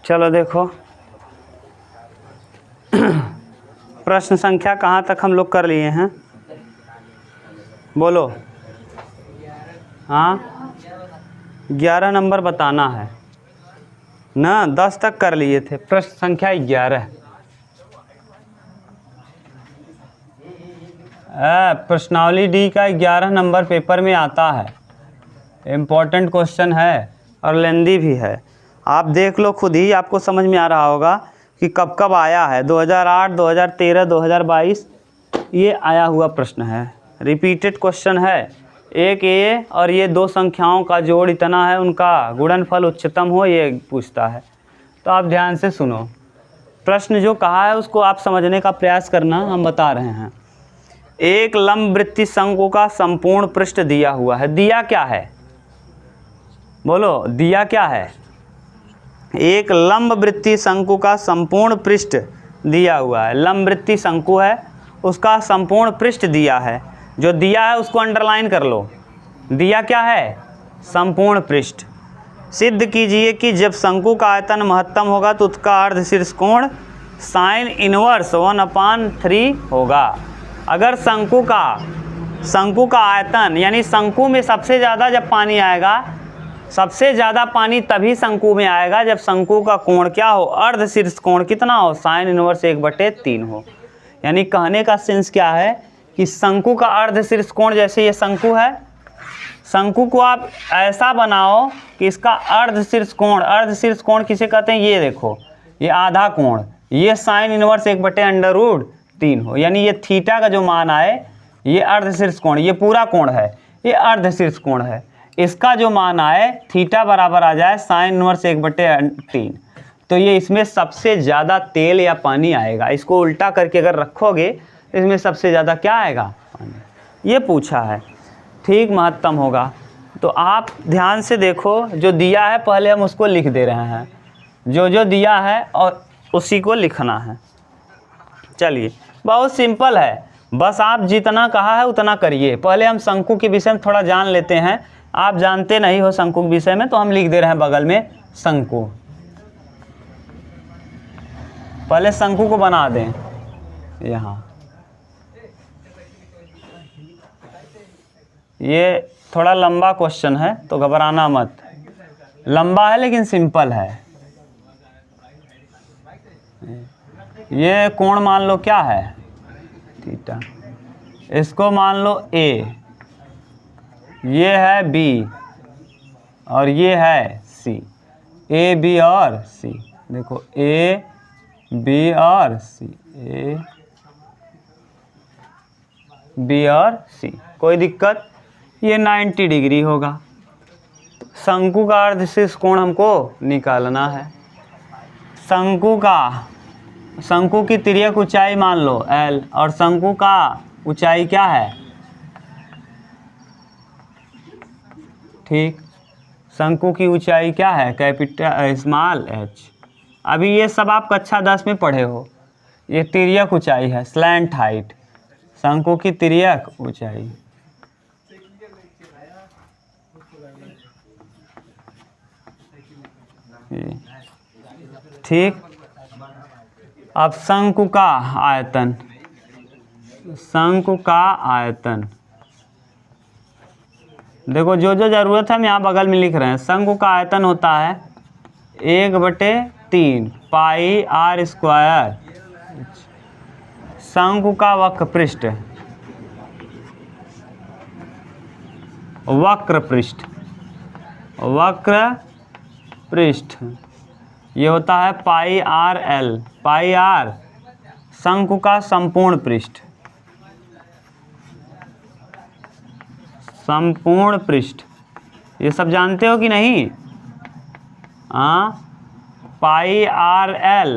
चलो देखो प्रश्न संख्या कहाँ तक हम लोग कर लिए हैं, बोलो। हाँ 11 नंबर बताना है ना, 10 तक कर लिए थे, प्रश्न संख्या 11। प्रश्नावली डी का 11 नंबर पेपर में आता है, इम्पोर्टेंट क्वेश्चन है और लेंदी भी है। आप देख लो खुद ही, आपको समझ में आ रहा होगा कि कब कब आया है। 2008, 2013, 2022 ये आया हुआ प्रश्न है, रिपीटेड क्वेश्चन है। एक ये और ये दो संख्याओं का जोड़ इतना है, उनका गुणनफल उच्चतम हो, ये पूछता है। तो आप ध्यान से सुनो, प्रश्न जो कहा है उसको आप समझने का प्रयास करना, हम बता रहे हैं। एक लंबवृत्तीय शंकु का संपूर्ण पृष्ठ दिया हुआ है। दिया क्या है, बोलो दिया क्या है? एक लंबवृत्तीय शंकु का संपूर्ण पृष्ठ दिया हुआ है। लंबवृत्तीय शंकु है, उसका संपूर्ण पृष्ठ दिया है। जो दिया है उसको अंडरलाइन कर लो। दिया क्या है? संपूर्ण पृष्ठ। सिद्ध कीजिए कि जब शंकु का आयतन महत्तम होगा तो उसका अर्धशीर्ष कोण साइन इनवर्स 1/3 होगा। अगर शंकु का आयतन यानी शंकु में सबसे ज़्यादा जब पानी आएगा, सबसे ज़्यादा पानी तभी शंकु में आएगा जब शंकु का कोण क्या हो, अर्धशीर्ष कोण कितना हो, साइन इनवर्स 1/3 हो। यानी कहने का सेंस क्या है कि शंकु का अर्धशीर्ष कोण, जैसे ये शंकु है, शंकु को आप ऐसा बनाओ कि इसका अर्धशीर्ष कोण किसे कहते हैं, ये देखो, ये आधा कोण, ये साइन इनवर्स 1/√3 हो। यानी ये थीटा का जो मान आए, ये अर्धशीर्ष कोण, ये पूरा कोण है, ये अर्धशीर्ष कोण है, इसका जो मान आए थीटा बराबर आ जाए साइन इनवर्स 1/3, तो ये इसमें सबसे ज़्यादा तेल या पानी आएगा। इसको उल्टा करके अगर रखोगे इसमें सबसे ज़्यादा क्या आएगा, पानी। ये पूछा है, ठीक महत्तम होगा। तो आप ध्यान से देखो, जो दिया है पहले हम उसको लिख दे रहे हैं, जो दिया है और उसी को लिखना है। चलिए बहुत सिंपल है, बस आप जितना कहा है उतना करिए। पहले हम शंकु के विषय में थोड़ा जान लेते हैं, आप जानते नहीं हो शंकु के विषय में, तो हम लिख दे रहे हैं बगल में शंकु। पहले शंकु को बना दें यहाँ। ये थोड़ा लंबा क्वेश्चन है तो घबराना मत, लंबा है लेकिन सिंपल है। ये कोण मान लो क्या है, थीटा। इसको मान लो ए, ये है बी और ये है सी। ए बी और सी, देखो ए बी और सी, ए बी और सी, कोई दिक्कत? ये 90 डिग्री होगा। शंकु का अर्धशीर्ष कोण हमको निकालना है। शंकु की तिर्यक ऊंचाई मान लो L, और शंकु का ऊंचाई क्या है, ठीक, शंकु की ऊंचाई क्या है, कैपिटल स्मॉल h। अभी ये सब आप कक्षा 10 में पढ़े हो। ये तिर्यक ऊंचाई है, स्लैंट हाइट, शंकु की तिर्यक ऊंचाई। ठीक, अब शंकु का आयतन, देखो जो ज़रूरत है हम यहाँ बगल में लिख रहे हैं। शंकु का आयतन होता है 1/3 पाई r स्क्वायर। शंकु का वक्र पृष्ठ ये होता है पाई r l। पाई r शंकु का संपूर्ण पृष्ठ, ये सब जानते हो कि नहीं? Pi r l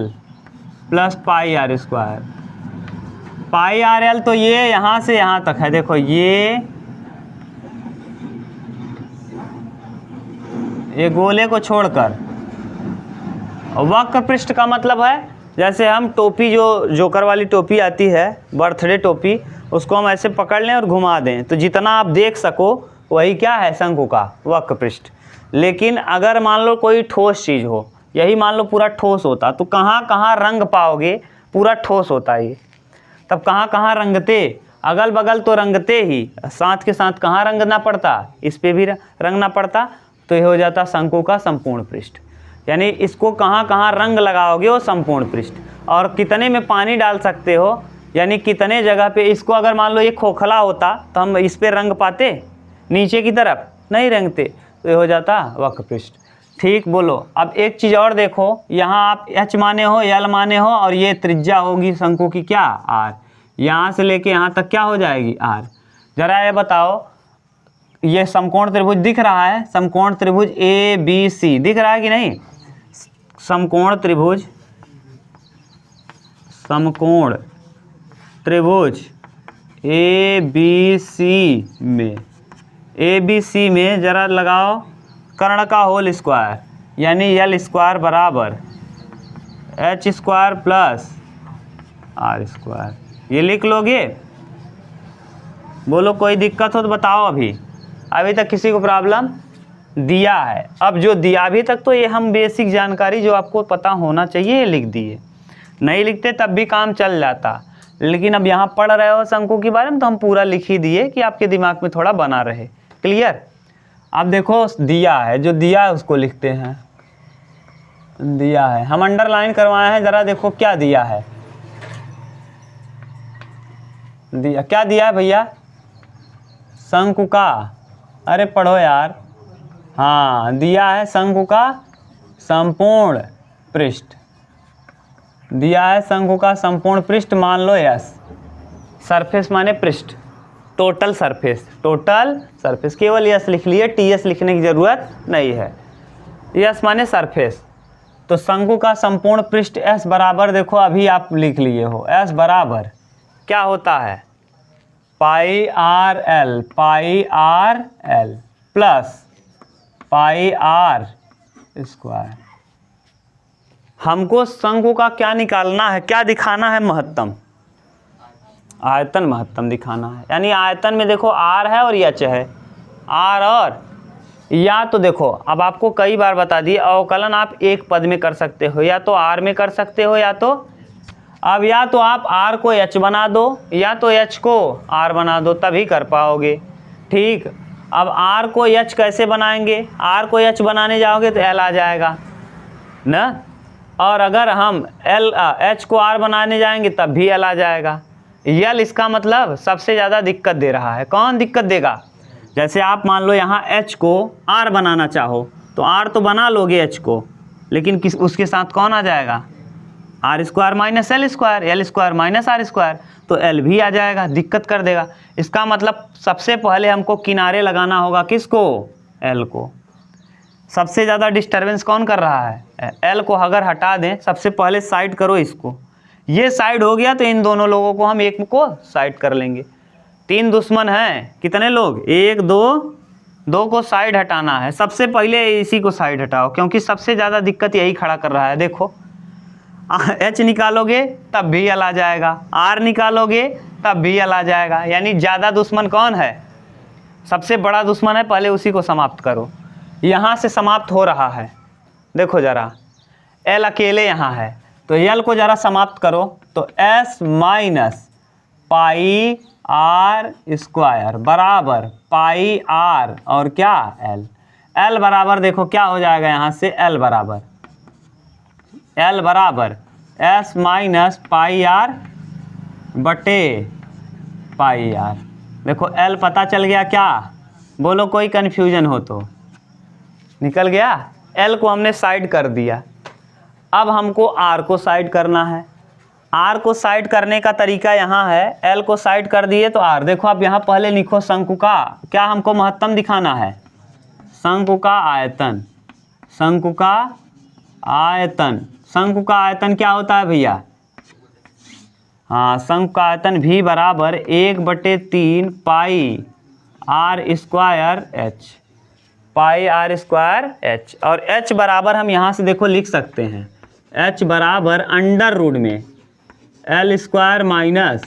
plus pi r square. Pi r l तो ये यहाँ से यहाँ तक है, देखो ये गोले को छोड़कर। वक्र पृष्ठ का मतलब है, जैसे हम टोपी, जो जोकर वाली टोपी आती है, बर्थडे टोपी, उसको हम ऐसे पकड़ लें और घुमा दें तो जितना आप देख सको वही क्या है, शंकु का वक्र पृष्ठ। लेकिन अगर मान लो कोई ठोस चीज़ हो, यही मान लो पूरा ठोस होता तो कहाँ कहाँ रंग पाओगे, पूरा ठोस होता ये, तब कहाँ कहाँ रंगते, अगल बगल तो रंगते ही, साथ के साथ कहाँ रंगना पड़ता, इस पे भी रंगना पड़ता, तो ये हो जाता शंकु का संपूर्ण पृष्ठ। यानी इसको कहाँ कहाँ रंग लगाओगे वो संपूर्ण पृष्ठ। और कितने में पानी डाल सकते हो, यानी कितने जगह पे इसको, अगर मान लो ये खोखला होता तो हम इस पे रंग पाते, नीचे की तरफ नहीं रंगते, तो ये हो जाता वक्र पृष्ठ। ठीक बोलो। अब एक चीज़ और देखो, यहाँ आप एच माने हो, एल माने हो, और ये त्रिज्या होगी शंकु की क्या, आर, यहाँ से लेके यहाँ तक क्या हो जाएगी, आर। जरा ये बताओ, ये समकोण त्रिभुज दिख रहा है, समकोण त्रिभुज ए बी सी दिख रहा है कि नहीं, समकोण त्रिभुज, समकोण त्रिभुज ए बी सी में, ए बी सी में जरा लगाओ कर्ण का होल स्क्वायर, यानी एल स्क्वायर बराबर H square plus R square, ये लिख लोगे। बोलो कोई दिक्कत हो तो बताओ। अभी तक किसी को प्रॉब्लम दिया है? अब जो दिया अभी तक तो ये हम बेसिक जानकारी जो आपको पता होना चाहिए ये लिख दिए, नहीं लिखते तब भी काम चल जाता, लेकिन अब यहाँ पढ़ रहे हो शंकु के बारे में तो हम पूरा लिख ही दिए कि आपके दिमाग में थोड़ा बना रहे। क्लियर? अब देखो दिया है, जो दिया है उसको लिखते हैं। दिया है, हम अंडरलाइन करवाए हैं, जरा देखो क्या दिया है। दिया क्या दिया है भैया? शंकु का, अरे पढ़ो यार, हाँ दिया है शंकु का संपूर्ण पृष्ठ, दिया है शंकु का संपूर्ण पृष्ठ, मान लो यस। सरफेस माने पृष्ठ, टोटल सरफेस, टोटल सरफेस, केवल यस लिख लिए, टी एस लिखने की ज़रूरत नहीं है। यस माने सरफेस, तो शंकु का संपूर्ण पृष्ठ एस बराबर, देखो अभी आप लिख लिए हो, एस बराबर क्या होता है, pi R L, pi R L plus pi R square. हमको शंकु का क्या निकालना है, क्या दिखाना है, महत्तम, आयतन महत्तम दिखाना है। यानी आयतन में देखो आर है और एच है, आर और, या तो देखो अब आपको कई बार बता दिए अवकलन आप एक पद में कर सकते हो, या तो आर में कर सकते हो, या तो अब या तो आप आर को एच बना दो या तो एच को आर बना दो, तभी कर पाओगे। ठीक, अब आर को एच कैसे बनाएंगे, आर को एच बनाने जाओगे तो एल आ जाएगा ना, और अगर हम एच को आर बनाने जाएंगे तब भी एल आ जाएगा। एल इसका मतलब सबसे ज़्यादा दिक्कत दे रहा है। कौन दिक्कत देगा? जैसे आप मान लो यहाँ एच को आर बनाना चाहो तो आर तो बना लोगे एच को, लेकिन उसके साथ कौन आ जाएगा, R square minus L square, L square minus R square, तो एल भी आ जाएगा, दिक्कत कर देगा। इसका मतलब सबसे पहले हमको किनारे लगाना होगा, किसको, एल को। सबसे ज़्यादा डिस्टर्बेंस कौन कर रहा है, एल को अगर हटा दें, सबसे पहले साइड करो इसको, ये साइड हो गया तो इन दोनों लोगों को हम एक को साइड कर लेंगे। तीन दुश्मन हैं, कितने लोग, एक दो को साइड हटाना है, सबसे पहले इसी को साइड हटाओ, क्योंकि सबसे ज़्यादा दिक्कत यही खड़ा कर रहा है। देखो एच निकालोगे तब भी एल आ जाएगा, आर निकालोगे तब भी एल आ जाएगा, यानी ज़्यादा दुश्मन कौन है, सबसे बड़ा दुश्मन है, पहले उसी को समाप्त करो। यहाँ से समाप्त हो रहा है, देखो ज़रा एल अकेले यहाँ है, तो एल को ज़रा समाप्त करो, तो S minus pi R square बराबर पाई आर और क्या, एल। एल बराबर देखो क्या हो जाएगा, यहाँ से एल बराबर एस माइनस पाई आर बटे पाई आर। देखो एल पता चल गया क्या, बोलो कोई कन्फ्यूजन हो तो, निकल गया। एल को हमने साइड कर दिया, अब हमको आर को साइड करना है। आर को साइड करने का तरीका यहाँ है, एल को साइड कर दिए तो आर। देखो आप यहाँ पहले लिखो शंकु का, क्या हमको महत्तम दिखाना है, शंकु का आयतन, शंकु का आयतन। शंकु का आयतन क्या होता है भैया, हाँ शंकु का आयतन भी बराबर 1/3 pi R square H, pi R square H. और एच बराबर हम यहाँ से देखो लिख सकते हैं, एच बराबर अंडर रूट में एल स्क्वायर माइनस,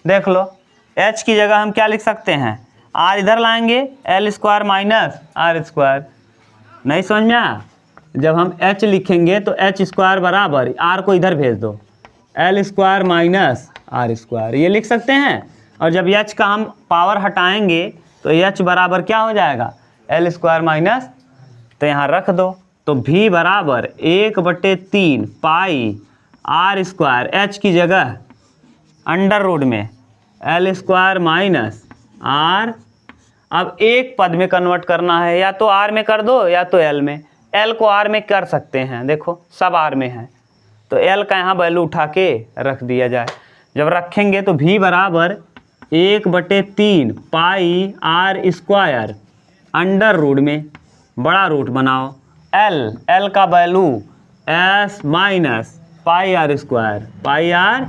देख लो एच की जगह हम क्या लिख सकते हैं, आर इधर लाएंगे, L square minus R square. नहीं समझ में आया, जब हम h लिखेंगे तो h स्क्वायर बराबर r को इधर भेज दो, l square minus r square, ये लिख सकते हैं। और जब h का हम पावर हटाएंगे तो h बराबर क्या हो जाएगा, l स्क्वायर माइनस, तो यहाँ रख दो। तो v बराबर 1/3 पाई r स्क्वायर, h की जगह अंडर रूट में l स्क्वायर माइनस r। अब एक पद में कन्वर्ट करना है, या तो r में कर दो या तो l में। l को r में कर सकते हैं, देखो सब r में है, तो l का यहाँ वैल्यू उठा के रख दिया जाए। जब रखेंगे तो v बराबर 1/3 pi r square under root में, बड़ा रूट बनाओ, l का value s minus pi r square, pi r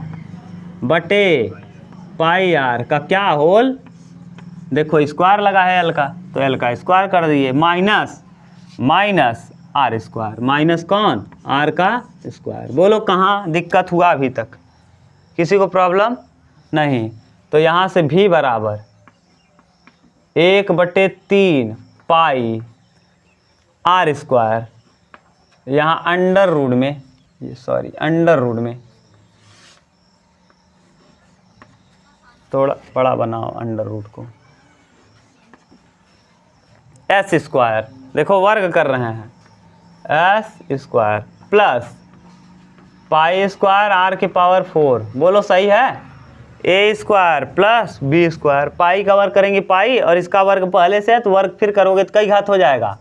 बटे पाई r का क्या होल, देखो स्क्वायर लगा है l का, तो l का स्क्वायर कर दिए, माइनस r स्क्वायर, माइनस कौन, r का स्क्वायर। बोलो कहाँ दिक्कत हुआ अभी तक, किसी को प्रॉब्लम नहीं। तो यहाँ से v बराबर 1/3 पाई r स्क्वायर, यहाँ अंडर रूट में, अंडर रूट में थोड़ा बड़ा बनाओ अंडर रूट को, s स्क्वायर, देखो वर्ग कर रहे हैं, s square plus pi square r के पावर 4, बोलो सही है, a square plus b square, pi का वर्ग करेंगे पाई, और इसका वर्ग पहले से है तो वर्ग फिर करोगे तो कई घात हो जाएगा,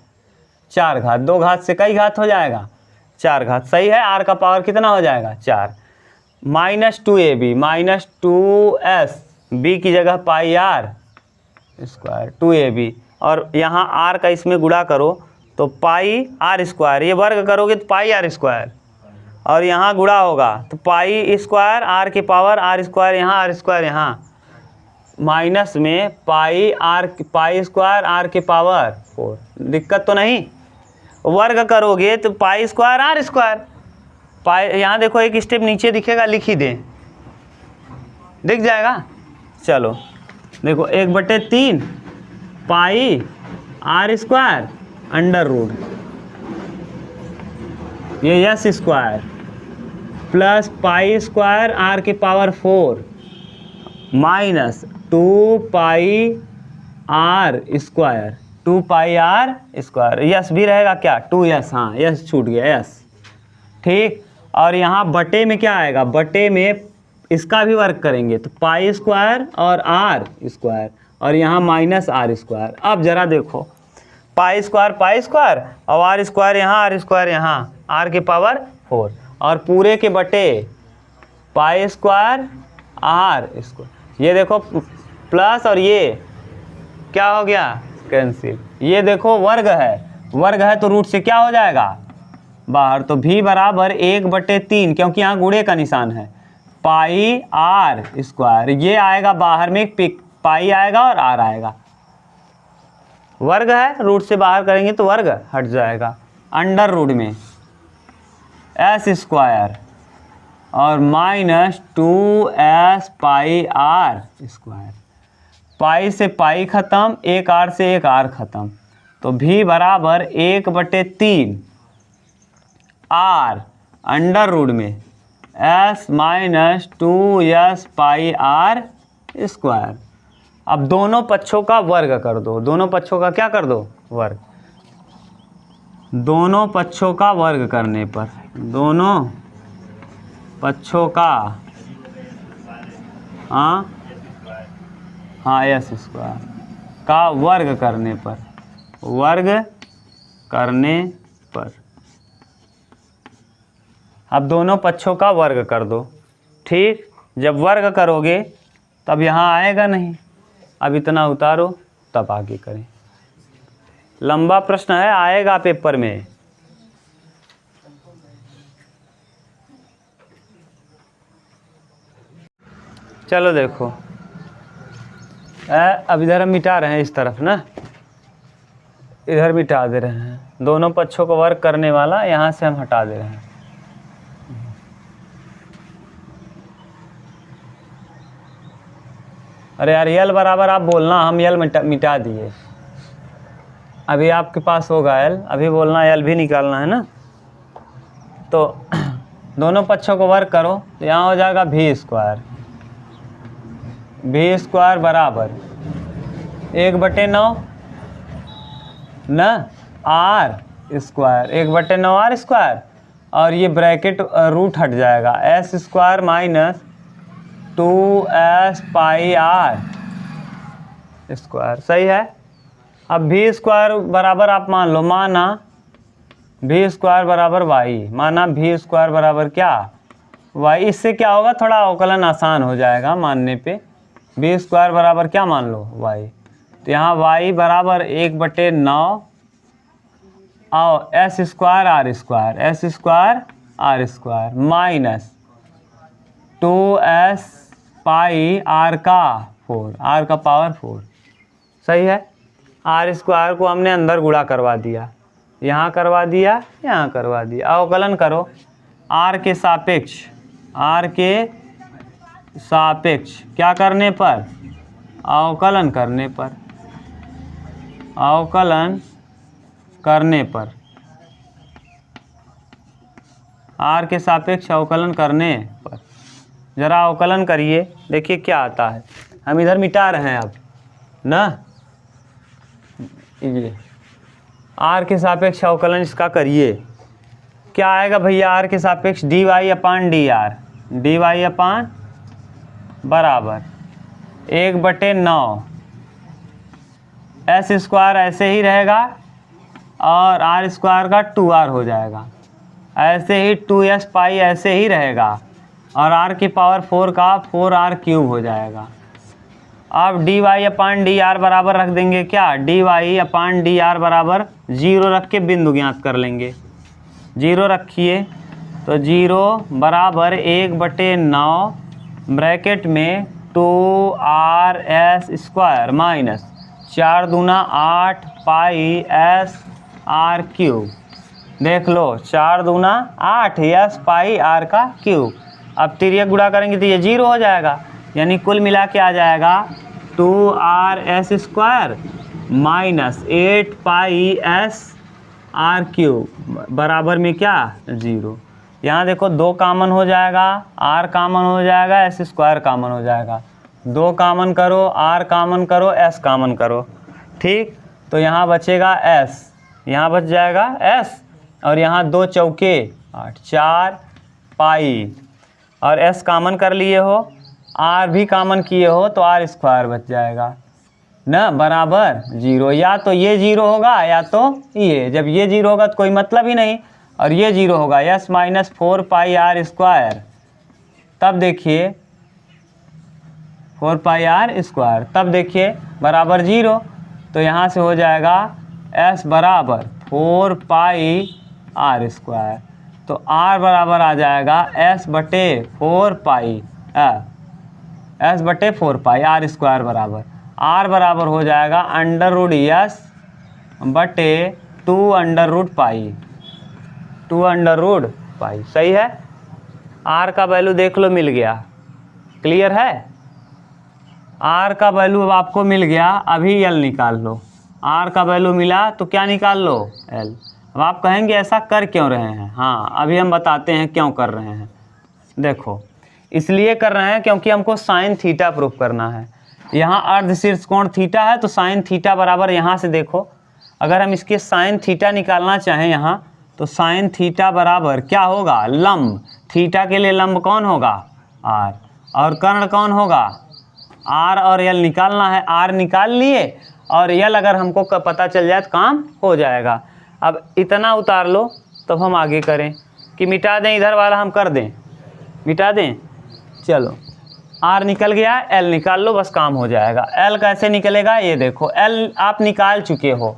4 घात, 2 घात से कई घात हो जाएगा, 4 घात, सही है। r का पावर कितना हो जाएगा, 4, minus 2ab minus 2s, b की जगह पाई r स्क्वायर 2ab, और यहाँ r का इसमें गुणा करो तो पाई r स्क्वायर, ये वर्ग करोगे तो पाई r स्क्वायर, और यहाँ गुणा होगा तो पाई स्क्वायर r के पावर r स्क्वायर, यहाँ r स्क्वायर, यहाँ माइनस में पाई स्क्वायर r के पावर 4, दिक्कत तो नहीं। वर्ग करोगे तो पाई स्क्वायर r स्क्वायर, पाई, यहाँ देखो एक स्टेप नीचे दिखेगा, लिख ही दें, दिख जाएगा। चलो देखो 1/3 pi r square under root, ये s square plus pi square r के पावर 4 माइनस 2 पाई r स्क्वायर, 2 पाई r स्क्वायर, यस भी रहेगा क्या, 2s, हाँ यस छूट गया, यस ठीक। और यहाँ बटे में क्या आएगा, बटे में इसका भी वर्ग करेंगे तो पाई स्क्वायर और r स्क्वायर, और यहाँ माइनस r स्क्वायर। अब जरा देखो पाई स्क्वायर और r स्क्वायर यहाँ, r स्क्वायर यहाँ, r के पावर 4, और पूरे के बटे पाई स्क्वायर r स्क्वायर, ये देखो प्लस, और ये क्या हो गया, कैंसिल। ये देखो वर्ग है तो रूट से क्या हो जाएगा बाहर, तो v बराबर 1/3, क्योंकि यहाँ गुणे का निशान है, पाई r स्क्वायर, ये आएगा बाहर में, पाई आएगा और r आएगा, वर्ग है, रूट से बाहर करेंगे तो वर्ग हट जाएगा, अंडर रूट में s स्क्वायर और माइनस 2s पाई r स्क्वायर, पाई से पाई ख़त्म, एक r से एक r ख़त्म, तो v बराबर 1/3 r अंडर रूट में s माइनस 2s पाई r स्क्वायर। अब दोनों पक्षों का वर्ग कर दो, दोनों पक्षों का क्या कर दो, वर्ग, दोनों पक्षों का वर्ग करने पर, दोनों पक्षों का, हाँ एस स्क्वायर का वर्ग करने पर, अब दोनों पक्षों का वर्ग कर दो, ठीक। जब वर्ग करोगे तब यहाँ आएगा नहीं, अब इतना उतारो तब आगे करें, लंबा प्रश्न है, आएगा पेपर में। चलो देखो, अब इधर हम मिटा रहे हैं, इस तरफ ना, इधर मिटा दे रहे हैं, दोनों पक्षों को वर्ग करने वाला यहाँ से हम हटा दे रहे हैं। अरे यार यल बराबर आप बोलना, हम यल मिटा दिए, अभी आपके पास होगा एल, अभी बोलना एल भी निकालना है ना। तो दोनों पक्षों को वर्क करो तो यहाँ हो जाएगा वी स्क्वायर बराबर 1/9 न आर स्क्वायर, 1/9 आर स्क्वायर, और ये ब्रैकेट रूट हट जाएगा S square minus 2s pi R square. सही है। अब वी स्क्वायर बराबर आप मान लो, माना वी स्क्वायर बराबर वाई, माना वी स्क्वायर बराबर क्या वाई। इससे क्या होगा, थोड़ा अवकलन आसान हो जाएगा मानने पे। वी स्क्वायर बराबर क्या मान लो वाई, तो यहाँ वाई बराबर 1/9 और S square R square minus 2s pi R का 4, आर का पावर 4। सही है। आर स्क्वायर को हमने अंदर गुणा करवा दिया, यहाँ करवा दिया, यहाँ करवा दिया। अवकलन करो आर के सापेक्ष क्या करने पर, अवकलन करने पर आर के सापेक्ष अवकलन करने पर। ज़रा अवकलन करिए, देखिए क्या आता है। हम इधर मिटा रहे हैं अब ना, ये आर के सापेक्ष अवकलन इसका करिए। क्या आएगा भैया आर के सापेक्ष, dy अपान बराबर 1/9 एस स्क्वायर ऐसे ही रहेगा और आर स्क्वायर का 2r हो जाएगा, ऐसे ही 2s पाई ऐसे ही रहेगा और r की पावर 4 का 4r क्यूब हो जाएगा। अब dy अपान dr बराबर रख देंगे क्या, dy अपान dr बराबर 0 रख के बिंदु ज्ञात कर लेंगे। 0 रखिए तो 0 बराबर 1/9 ब्रैकेट में 2r(s) स्क्वायर माइनस 4 दूना 8 पाई s r क्यूब। देख लो 4 दूना 8 s पाई r का क्यूब। अब तिर्यक गुणा करेंगे तो ये 0 हो जाएगा, यानी कुल मिला के आ जाएगा 2r(s) स्क्वायर माइनस 8 पाई s r क्यूब बराबर में क्या 0। यहाँ देखो 2 कामन हो जाएगा, r कामन हो जाएगा, s स्क्वायर कामन हो जाएगा। 2 कामन करो, r कामन करो, s कामन करो। ठीक, तो यहाँ बचेगा s, यहाँ बच जाएगा s, और यहाँ 2 चौके 8, 4 पाई, और s कामन कर लिए हो, r भी कामन किए हो तो r स्क्वायर बच जाएगा ना बराबर 0। या तो ये 0 होगा या तो ये, जब ये 0 होगा तो कोई मतलब ही नहीं, और ये 0 होगा s माइनस 4 पाई r स्क्वायर, तब देखिए 4 पाई r स्क्वायर, तब देखिए बराबर 0। तो यहाँ से हो जाएगा s बराबर 4 पाई r स्क्वायर, तो r बराबर आ जाएगा s/4 पाई r स्क्वायर बराबर, r बराबर हो जाएगा √s/2√पाई। सही है। r का वैल्यू देख लो मिल गया, क्लियर है। r का वैल्यू अब आपको मिल गया, अभी l निकाल लो। r का वैल्यू मिला तो क्या निकाल लो l। अब आप कहेंगे ऐसा कर क्यों रहे हैं, हाँ अभी हम बताते हैं क्यों कर रहे हैं। देखो इसलिए कर रहे हैं क्योंकि हमको साइन थीटा प्रूफ करना है। यहाँ अर्धशीर्ष कोण थीटा है तो साइन थीटा बराबर, यहाँ से देखो अगर हम इसके साइन थीटा निकालना चाहें यहाँ, तो साइन थीटा बराबर क्या होगा, लंब। थीटा के लिए लंब कौन होगा r, और कर्ण कौन होगा r, और l निकालना है। r निकाल लिए और l अगर हमको पता चल जाए तो काम हो जाएगा। अब इतना उतार लो तब हम आगे करें, कि मिटा दें इधर वाला हम कर दें, मिटा दें। चलो r निकल गया, l निकाल लो, बस काम हो जाएगा। l कैसे निकलेगा, ये देखो l आप निकाल चुके हो,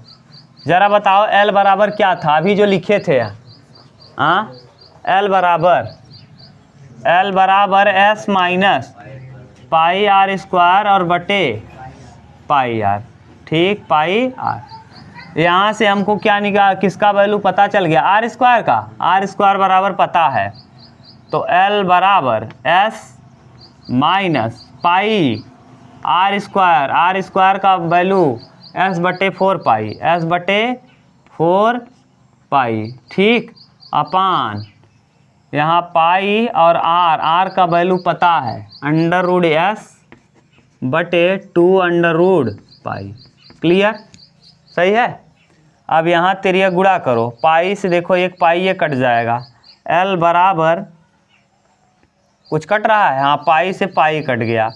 ज़रा बताओ l बराबर क्या था अभी जो लिखे थे। हाँ l बराबर s minus pi r square और बटे पाई r। ठीक, पाई r। यहाँ से हमको क्या निकाल, किसका वैल्यू पता चल गया, r स्क्वायर का। r स्क्वायर बराबर पता है, तो l बराबर s minus pi r square का वैल्यू एस बटे 4 पाई, एस बटे 4 पाई, ठीक, अपान यहाँ पाई और आर का वैल्यू पता है, अंडर रूट एस बटे 2 अंडर रूट पाई। क्लियर, सही है। अब यहाँ तिर्यक गुणा करो, पाई से देखो एक पाई ये कट जाएगा, एल बराबर कुछ कट रहा है, हाँ पाई से पाई कट गया,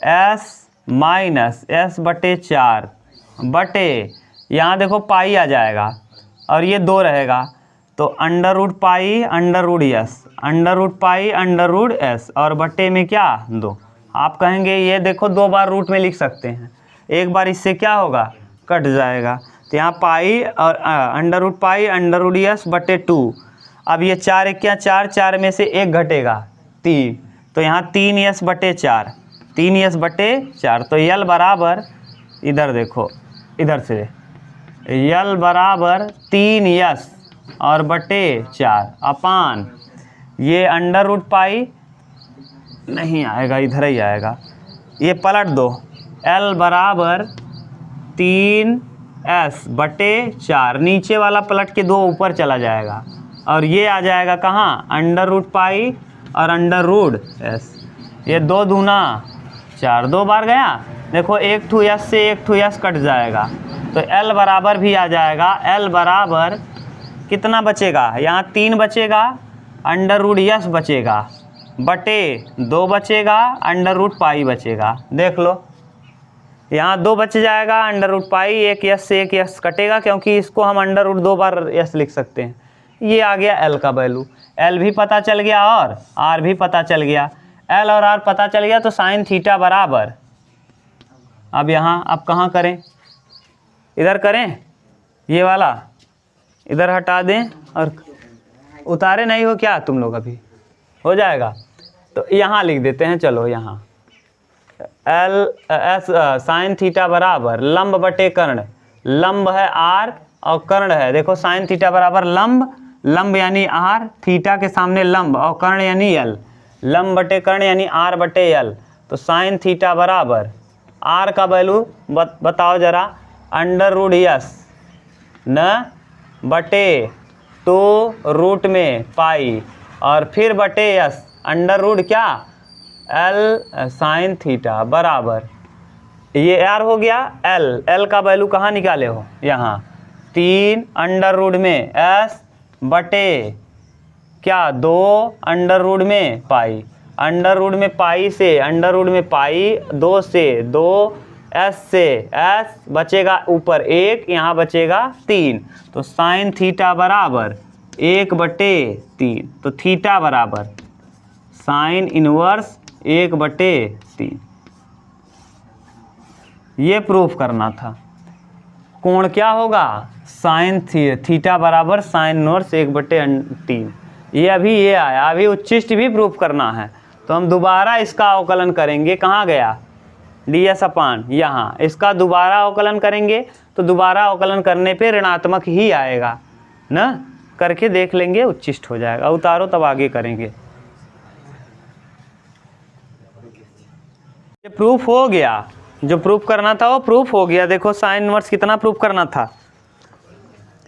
एस माइनस एस बटे 4 बटे यहाँ देखो पाई आ जाएगा और ये 2 रहेगा तो under root pi under root S, under root pi under root S और बटे में क्या 2। आप कहेंगे ये देखो 2 बार रूट में लिख सकते हैं, एक बार इससे क्या होगा कट जाएगा, तो यहाँ पाई और under root pi under root S बटे 2। अब ये 4 एक क्या 4, 4 में से 1 घटेगा 3, तो यहाँ 3 एस बटे 4, 3 एस बटे 4, तो यल बराबर इधर देखो इधर से यल बराबर 3 एस और बटे 4 अपान ये अंडर रूट पाई नहीं आएगा, इधर ही आएगा, ये पलट दो, एल बराबर 3 एस बटे 4, नीचे वाला पलट के 2 ऊपर चला जाएगा और ये आ जाएगा कहाँ अंडर रूट पाई और अंडर रूट एस, ये 2 दूना 4, 2 बार गया, देखो एक ठू एस से एक ठू एस कट जाएगा तो एल बराबर भी आ जाएगा, एल बराबर कितना बचेगा, यहाँ 3 बचेगा, अंडर रूट एस बचेगा बटे 2 बचेगा, अंडर रूट पाई बचेगा, देख लो यहाँ 2 बच जाएगा, अंडर रूट पाई एक एस से एक एस कटेगा क्योंकि इसको हम अंडर रूट 2 बार एस लिख सकते हैं। ये आ गया एल का वैल्यू, एल भी पता चल गया और आर भी पता चल गया, एल और आर पता चल गया तो साइन थीटा बराबर, अब यहाँ अब कहाँ करें, इधर करें, ये वाला इधर हटा दें और उतारे नहीं हो क्या तुम लोग, अभी हो जाएगा तो यहाँ लिख देते हैं, चलो यहाँ एल एस साइन थीटा बराबर लंब बटे कर्ण, लंब है आर और कर्ण है, देखो साइन थीटा बराबर लंब, लंब यानी आर, थीटा के सामने लंब और कर्ण यानी यल, लंब बटे कर्ण यानी आर बटे यल, तो साइन थीटा बराबर आर का वैल्यू बताओ जरा, अंडर रूट एस न बटे 2 रूट में पाई और फिर बटे एस अंडर रूट क्या एल साइन थीटा बराबर, ये आर हो गया, एल, एल का वैल्यू कहाँ निकाले हो, यहाँ 3 अंडर रूट में एस बटे क्या 2 अंडर रूट में पाई, अंडर रूट में पाई से अंडर रूट में पाई 2 से 2 एस से एस बचेगा ऊपर 1, यहाँ बचेगा 3, तो साइन थीटा बराबर 1 बटे 3, तो थीटा बराबर साइन इनवर्स 1 बटे 3, ये प्रूफ करना था। कोण क्या होगा, साइन थीटा बराबर साइन इनवर्स 1 बटे 3, ये अभी ये आया, अभी उच्चिष्ट भी प्रूफ करना है तो हम दोबारा इसका अवकलन करेंगे, कहाँ गया डी एस अपान, यहाँ इसका दोबारा अवकलन करेंगे तो दोबारा अवकलन करने पे ऋणात्मक ही आएगा ना, करके देख लेंगे उच्चिष्ट हो जाएगा, उतारो तब आगे करेंगे। ये प्रूफ हो गया, जो प्रूफ करना था वो प्रूफ हो गया। देखो साइन इनवर्स कितना प्रूफ करना था,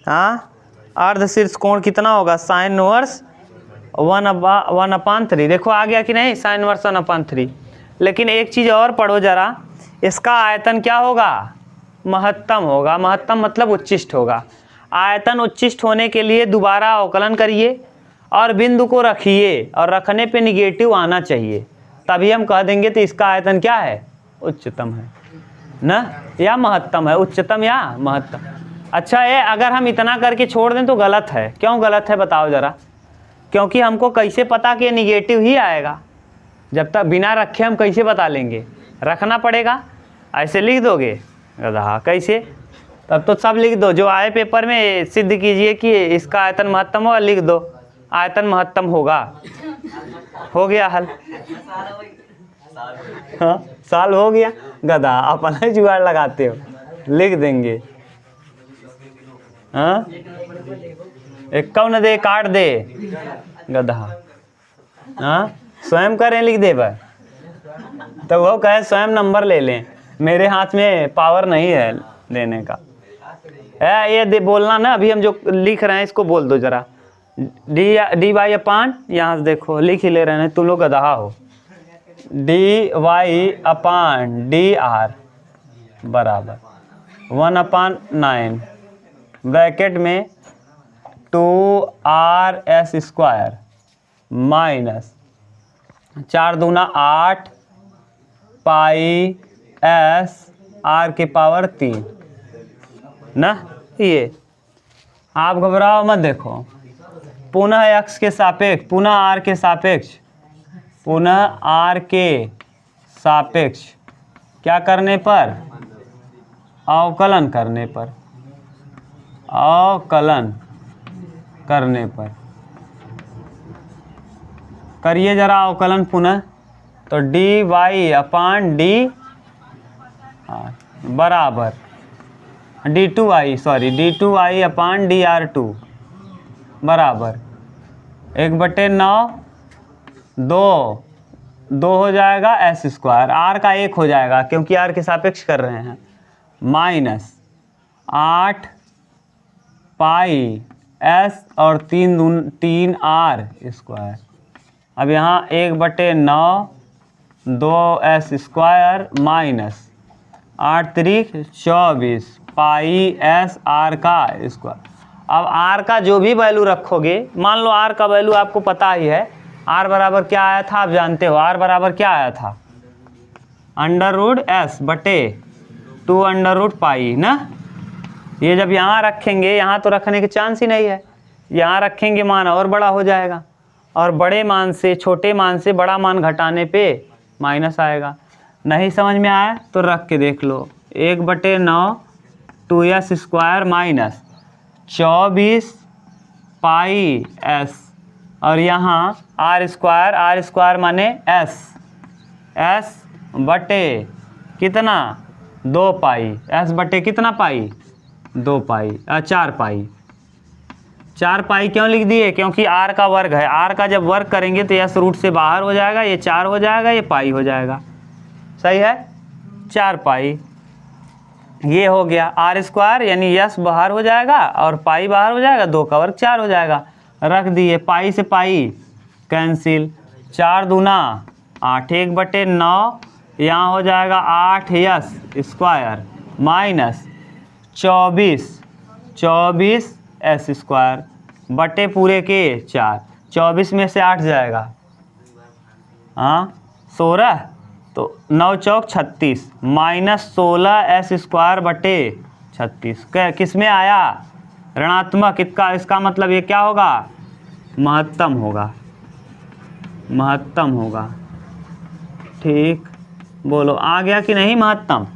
हाँ अर्धशीर्ष कोण कितना होगा, साइन इनवर्स 1/3, देखो आ गया कि नहीं, साइन इनवर्स 1/3। लेकिन एक चीज़ और पढ़ो जरा, इसका आयतन क्या होगा, महत्तम होगा, महत्तम मतलब उच्चिष्ट होगा। आयतन उच्चिष्ट होने के लिए दोबारा अवकलन करिए और बिंदु को रखिए और रखने पे निगेटिव आना चाहिए, तभी हम कह देंगे तो इसका आयतन क्या है, उच्चतम है ना, या महत्तम है, उच्चतम या महत्तम। अच्छा ये अगर हम इतना करके छोड़ दें तो गलत है, क्यों गलत है बताओ ज़रा, क्योंकि हमको कैसे पता कि निगेटिव ही आएगा, जब तक बिना रखे हम कैसे बता लेंगे, रखना पड़ेगा। ऐसे लिख दोगे गधा कैसे, तब तो सब लिख दो, जो आए पेपर में सिद्ध कीजिए कि इसका आयतन महत्तम होगा, लिख दो आयतन महत्तम होगा, हो गया हल। हाँ साल हो गया, गधा अपना ही जुगाड़ लगाते हो, लिख देंगे। हाँ 51 दे काट दे गधा, हाँ स्वयं करें लिख दे भाई, तो वो कहे स्वयं नंबर ले लें, मेरे हाथ में पावर नहीं है देने का है। ये बोलना ना, अभी हम जो लिख रहे हैं इसको बोल दो जरा। डी वाई अपान, यहाँ से देखो लिख ही ले रहे हैं, तुम लोग गधा हो। डी वाई अपान डी आर बराबर 1/9 ब्रैकेट में 2RS² माइनस 4 दूना 8 पाई S R⁻³ ना। ये आप घबराओ मत, देखो पुनः x के सापेक्ष, पुनः r के सापेक्ष, पुनः r के सापेक्ष क्या करने पर, अवकलन करने पर, अवकलन करने पर करिए जरा अवकलन पुनः। तो डी वाई अपान डी बराबर D2i अपान DR2 बराबर 1/9 दो हो जाएगा S², R का 1 हो जाएगा क्योंकि R के सापेक्ष कर रहे हैं, माइनस 8 पाई S और 3R²। अब यहाँ 1/9 2S² माइनस 8 त्रिक 24 पाई S R का स्क्वायर। अब R का जो भी वैल्यू रखोगे, मान लो R का वैल्यू आपको पता ही है, R बराबर क्या आया था आप जानते हो, R बराबर क्या आया था, √S/2 ना। ये जब यहाँ रखेंगे, यहाँ तो रखने के चांस ही नहीं है, यहाँ रखेंगे मान और बड़ा हो जाएगा, और बड़े मान से छोटे मान से बड़ा मान घटाने पे माइनस आएगा। नहीं समझ में आया तो रख के देख लो, 1/9 2S² माइनस 24 पाई S और यहाँ R² माने S बटे कितना 2 पाई, S बटे कितना पाई 2 पाई 4 पाई। 4 पाई क्यों लिख दिए, क्योंकि R का वर्ग है, R का जब वर्ग करेंगे तो S रूट से बाहर हो जाएगा, ये 4 हो जाएगा, ये पाई हो जाएगा, सही है 4 पाई। ये हो गया R² यानी S बाहर हो जाएगा और पाई बाहर हो जाएगा, 2 का वर्ग 4 हो जाएगा, रख दिए, पाई से पाई कैंसिल, 4 दूना 8 1/9 यहाँ हो जाएगा 8S² माइनस 24 S² बटे पूरे के 4, 24 में से 8 जाएगा, हाँ 16, तो 9 चौक 36 माइनस 16S² बटे 36 किस में आया, ऋणात्मक। इसका मतलब ये क्या होगा, महत्तम होगा, महत्तम होगा। ठीक बोलो, आ गया कि नहीं महत्तम,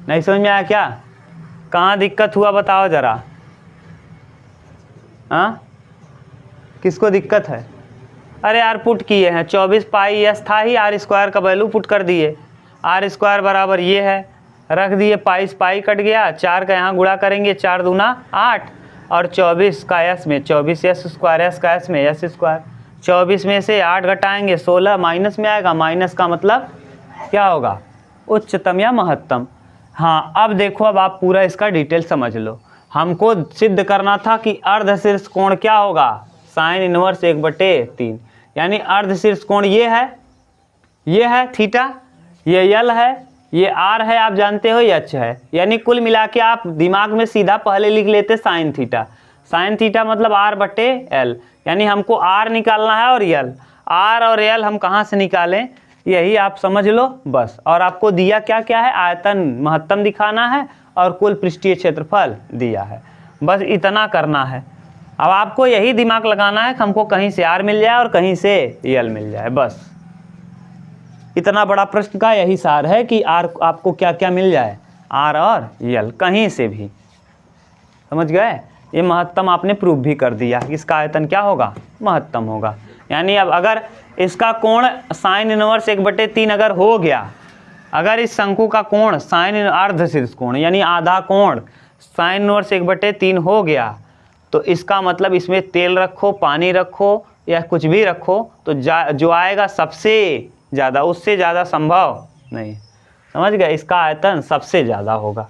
नहीं समझ में आया क्या, कहाँ दिक्कत हुआ बताओ जरा, हाँ किसको दिक्कत है। अरे यार पुट किए हैं, 24 पाई S था ही, R² का वैल्यू पुट कर दिए, R² बराबर ये है, रख दिए, पाई से पाई कट गया, 4 का यहाँ गुणा करेंगे, 4 दूना 8 और 24 का S में 24S² S का S में S², 24 में से 8 घटाएंगे 16 माइनस में आएगा, माइनस का मतलब क्या होगा, उच्चतम या महत्तम। हाँ अब देखो, अब आप पूरा इसका डिटेल समझ लो। हमको सिद्ध करना था कि अर्धशीर्ष कोण क्या होगा, साइन इनवर्स 1/3, यानी अर्धशीर्ष कोण ये है थीटा, ये यल है, ये आर है, आप जानते हो ये एच है, यानी कुल मिला के आप दिमाग में सीधा पहले लिख लेते साइन थीटा। साइन थीटा मतलब R/L, यानी हमको R निकालना है और यल, R और L हम कहाँ से निकालें यही आप समझ लो बस। और आपको दिया क्या क्या है, आयतन महत्तम दिखाना है और कुल पृष्ठीय क्षेत्रफल दिया है, बस इतना करना है। अब आपको यही दिमाग लगाना है कि हमको कहीं से R मिल जाए और कहीं से यल मिल जाए, बस इतना बड़ा प्रश्न का यही सार है कि R आपको क्या क्या मिल जाए, R और यल कहीं से भी, समझ गए। ये महत्तम आपने प्रूव भी कर दिया, इसका आयतन क्या होगा, महत्तम होगा। यानी अब अगर इसका कोण साइन इनवर्स 1/3 अगर हो गया, अगर इस शंकु का कोण साइन अर्धशीर्ष कोण यानी आधा कोण साइन इनवर्स 1/3 हो गया, तो इसका मतलब इसमें तेल रखो, पानी रखो या कुछ भी रखो तो जो आएगा सबसे ज़्यादा, उससे ज़्यादा संभव नहीं, समझ गए, इसका आयतन सबसे ज़्यादा होगा।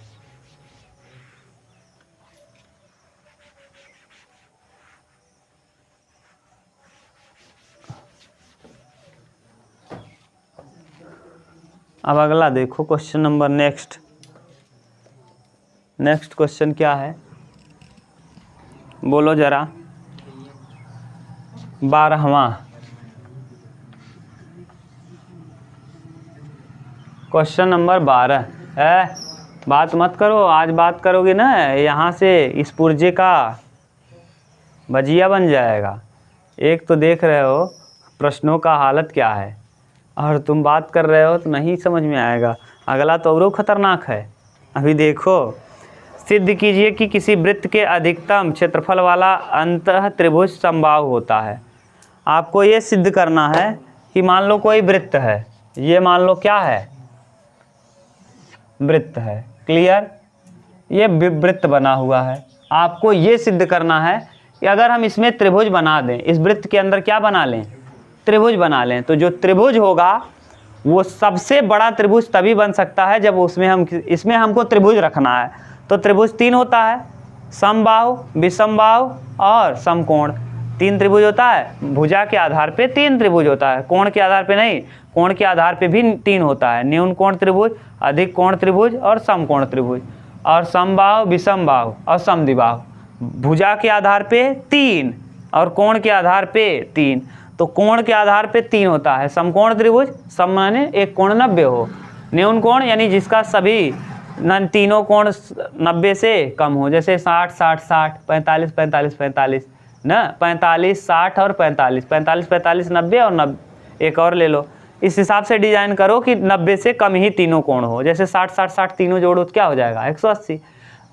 अब अगला देखो क्वेश्चन नंबर नेक्स्ट क्वेश्चन क्या है, बोलो जरा। 12वां क्वेश्चन नंबर 12 है। बात मत करो, आज बात करोगे ना यहाँ से इस पुर्जे का भजिया बन जाएगा। एक तो देख रहे हो प्रश्नों का हालत क्या है और तुम बात कर रहे हो तो नहीं समझ में आएगा। अगला तो और खतरनाक है। अभी देखो, सिद्ध कीजिए कि किसी वृत्त के अधिकतम क्षेत्रफल वाला अंतः त्रिभुज समबाहु होता है। आपको ये सिद्ध करना है कि मान लो कोई वृत्त है, ये मान लो क्या है, वृत्त है। क्लियर, ये वृत्त बना हुआ है। आपको ये सिद्ध करना है कि अगर हम इसमें त्रिभुज बना दें, इस वृत्त के अंदर क्या बना लें, त्रिभुज बना लें, तो जो त्रिभुज होगा वो सबसे बड़ा त्रिभुज तभी बन सकता है जब इसमें हमको त्रिभुज रखना है। तो त्रिभुज 3 होता है, समबाहु, विषमबाहु और समकोण। 3 त्रिभुज होता है। भुजा के आधार पे 3 त्रिभुज होता है, कोण के आधार पे नहीं। कोण के आधार पे भी 3 होता है, न्यून कोण त्रिभुज, अधिक कोण त्रिभुज और समकोण त्रिभुज। और समबाहु, विषमबाहु और समद्विबाहु। भुजा के आधार पे 3 और कोण के आधार पे 3। तो कोण के आधार पे 3 होता है समकोण त्रिभुज, सम माने एक कोण 90 हो। न्यून कोण यानी जिसका सभी तीनों कोण 90 से कम हो, जैसे 60 60 60, 45 45 45 ना, 45 60 और 45 45 45 90 और 90 एक और ले लो। इस हिसाब से डिजाइन करो कि 90 से कम ही तीनों कोण हो। जैसे 60 60 60 तीनों जोड़ो तो क्या हो जाएगा, 180।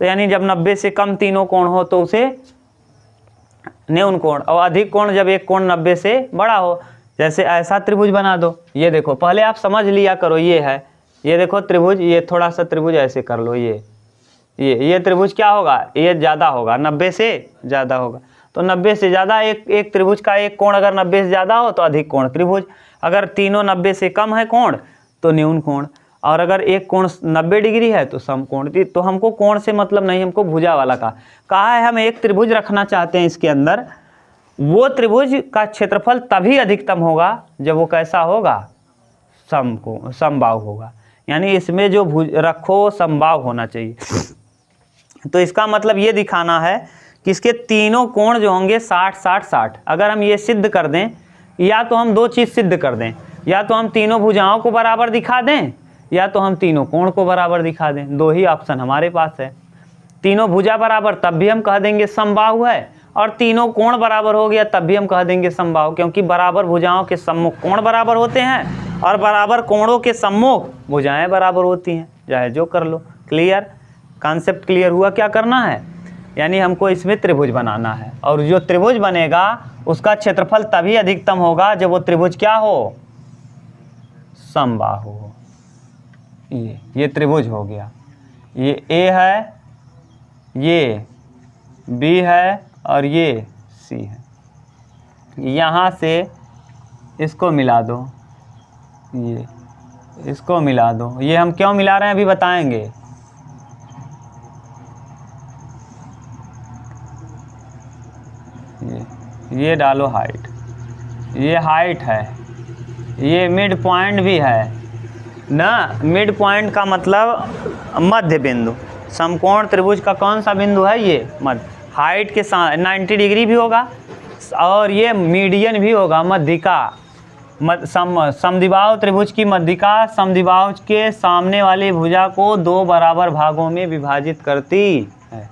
तो यानी जब 90 से कम तीनों कोण हो तो उसे न्यून कोण, और अधिक कोण जब एक कोण 90 से बड़ा हो। जैसे ऐसा त्रिभुज बना दो। ये देखो, पहले आप समझ लिया करो, ये है, ये देखो त्रिभुज, ये थोड़ा सा त्रिभुज ऐसे कर लो। ये त्रिभुज क्या होगा, ये ज़्यादा होगा, 90 से ज़्यादा होगा। तो 90 से ज़्यादा एक त्रिभुज का एक कोण अगर 90 से ज़्यादा हो तो अधिक कोण त्रिभुज। अगर तीनों 90 से कम है कोण तो न्यून कोण। और अगर एक कोण 90 डिग्री है तो समकोण। तो हमको कोण से मतलब नहीं, हमको भुजा वाला कहा है। हम एक त्रिभुज रखना चाहते हैं इसके अंदर। वो त्रिभुज का क्षेत्रफल तभी अधिकतम होगा जब वो कैसा होगा, समबाहु होगा। यानी इसमें जो भुज रखो समबाहु होना चाहिए। तो इसका मतलब ये दिखाना है कि इसके तीनों कोण जो होंगे 60 60 60। अगर हम ये सिद्ध कर दें, या तो हम 2 चीज़ सिद्ध कर दें, या तो हम तीनों भुजाओं को बराबर दिखा दें, या तो हम तीनों कोण को बराबर दिखा दें। 2 ही ऑप्शन हमारे पास है। तीनों भुजा बराबर तब भी हम कह देंगे समबाहु है, और तीनों कोण बराबर हो गया तब भी हम कह देंगे समबाहु, क्योंकि बराबर भुजाओं के सम्मुख कोण बराबर होते हैं और बराबर कोणों के सम्मुख भुजाएं बराबर होती हैं। चाहे जो कर लो। क्लियर, कॉन्सेप्ट क्लियर हुआ क्या करना है। यानी हमको इसमें त्रिभुज बनाना है, और जो त्रिभुज बनेगा उसका क्षेत्रफल तभी अधिकतम होगा जब वो त्रिभुज क्या हो, समबाहु हो। ये त्रिभुज हो गया। ये ए है, ये बी है और ये सी है। यहाँ से इसको मिला दो, ये इसको मिला दो। ये हम क्यों मिला रहे हैं अभी बताएंगे। ये डालो हाइट, ये हाइट है, ये मिड पॉइंट भी है ना। मिड पॉइंट का मतलब मध्य बिंदु। समकोण त्रिभुज का कौन सा बिंदु है, ये मध्य। हाइट के साथ 90 डिग्री भी होगा और ये मीडियन भी होगा, मध्यिका। समद्विबाहु त्रिभुज की मध्यिका समद्विबाहु के सामने वाली भुजा को 2 बराबर भागों में विभाजित करती है।